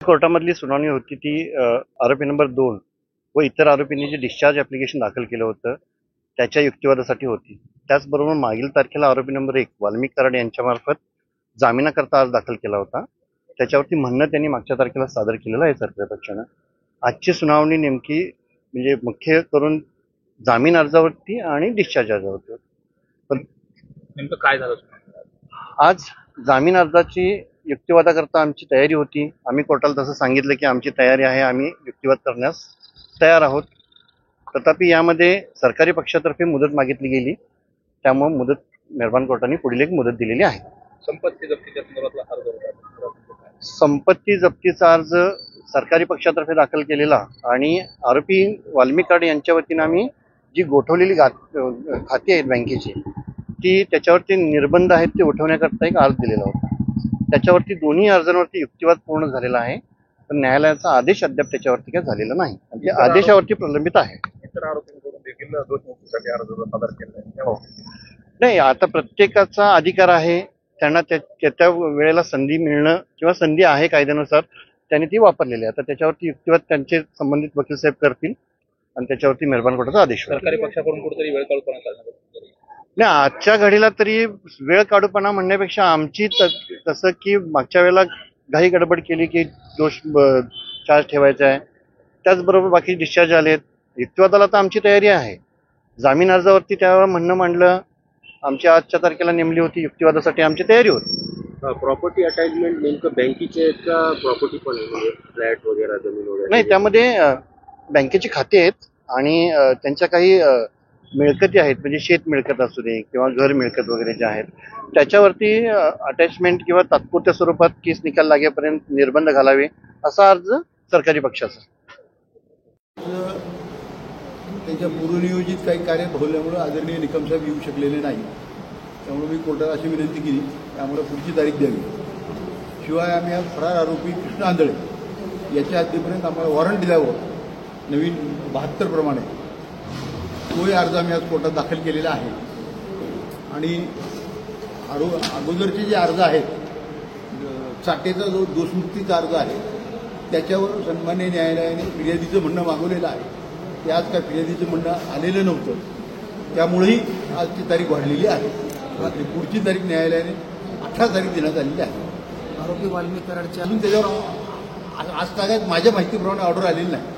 कोर्टामधली सुनावणी होती ती आरोपी नंबर 2 व इतर आरोपींनी जे डिस्चार्ज ॲप्लिकेशन दाखल केलं होतं त्याच्या युक्तिवादासाठी होती. त्याचबरोबर मागील तारखेला आरोपी नंबर 1 वाल्मिक कराड यांच्यामार्फत जामिनाकरता अर्ज दाखल केला होता. त्याच्यावरती म्हणणं त्यांनी मागच्या तारखेला सादर केलेलं आहे सरकारी पक्षानं. आजची सुनावणी नेमकी म्हणजे मुख्य करून जामीन अर्जावरती आणि डिस्चार्ज अर्जावरती. पण नेमकं काय झालं? आज जामीन अर्जाची युक्तिवादाकरता आमची तयारी होती. आम्ही कोर्टाला तसं सांगितलं की आमची तयारी आहे, आम्ही युक्तिवाद करण्यास तयार आहोत. तथापि यामध्ये सरकारी पक्षातर्फे मुदत मागितली गेली, त्यामुळे मुदत मेहरबान कोर्टाने पुढील एक मुदत दिलेली आहे. संपत्ती जप्तीच्या संदर्भातला अर्ज होता. संपत्ती जप्तीचा अर्ज सरकारी पक्षातर्फे दाखल केलेला आणि आरोपी वाल्मिक कराड यांच्या वतीनं आम्ही जी गोठवलेली खाती आहेत बँकेची ती त्याच्यावरती निर्बंध आहेत ते उठवण्याकरता एक अर्ज दिलेला होता. त्याच्यावरती दोन्ही अर्जांवरती युक्तिवाद पूर्ण झालेला आहे, पण न्यायालयाचा आदेश अद्याप त्याच्यावरती काय झालेला नाही. ते आदेशावरती प्रलंबित आहे. इतर आरोपींकडून देखील दोषमुक्तीसाठी अर्ज सादर केला हो, नाही आता प्रत्येकाचा अधिकार आहे, त्यांना त्या वेळेला संधी मिळणं किंवा संधी आहे कायद्यानुसार त्यांनी ती वापरलेली आहे. आता त्याच्यावरती युक्तिवाद त्यांचे संबंधित वकील साहेब करतील आणि त्याच्यावरती मेहरबान कोर्टाचा आदेश होईल. सरकारी पक्षाकडून कुठेतरी वेळ काढूपणा करणार नाही, आजच्या घडीला तरी वेळ काढूपणा म्हणण्यापेक्षा आमची तसं की मागच्या वेळेला घाई गडबड केली की दोष चार्ज ठेवायचा आहे, त्याचबरोबर बाकी डिस्चार्ज आलेत. युक्तिवादाला तर आमची तयारी आहे. जामीन अर्जावरती त्यावेळेला म्हणणं मांडलं, आमची आजच्या तारखेला नेमली होती, युक्तिवादासाठी आमची तयारी होती. प्रॉपर्टी अटॅचमेंट नेमकं बँकेचे आहेत का प्रॉपर्टी पण आहे, म्हणजे फ्लॅट वगैरे जमीन वगैरे? नाही, त्यामध्ये बँकेची खाती आहेत आणि त्यांच्या काही मिळकती आहेत, म्हणजे शेत मिळकत असू दे किंवा घर मिळकत वगैरे जे आहेत त्याच्यावरती अटॅचमेंट किंवा तात्पुरत्या स्वरूपात केस निकाल लागेपर्यंत निर्बंध घालावे असा अर्ज सरकारी पक्षाचा. त्यांच्या पूर्वनियोजित काही कार्य भोवल्यामुळे आदरणीय निकम साहेब येऊ शकलेले नाही. त्यामुळे मी कोर्टाला अशी विनंती केली की आम्हाला पुढची तारीख द्यावी. शिवाय आम्ही हा फरार आरोपी कृष्ण आंधळे याच्या हद्दीपर्यंत आम्हाला वॉरंट द्यावं नवीन 72 प्रमाणे. तोही अर्ज आम्ही आज कोर्टात दाखल केलेला आहे. आणि अगोदरचे जे अर्ज आहेत, चाटेचा जो दोषमुक्तीचा अर्ज आहे त्याच्यावर सन्मान्य न्यायालयाने फिर्यादीचं म्हणणं मागवलेलं आहे. ते आज काय फिर्यादीचं म्हणणं आलेलं नव्हतं, त्यामुळेही आजची तारीख वाढलेली आहे. आणि पुढची तारीख न्यायालयाने 18 तारीख देण्यात आलेली आहे. आरोपी वाल्मिक कराडच्या अजून त्याच्यावर आज तागायत माझ्या माहितीप्रमाणे ऑर्डर आलेली नाही.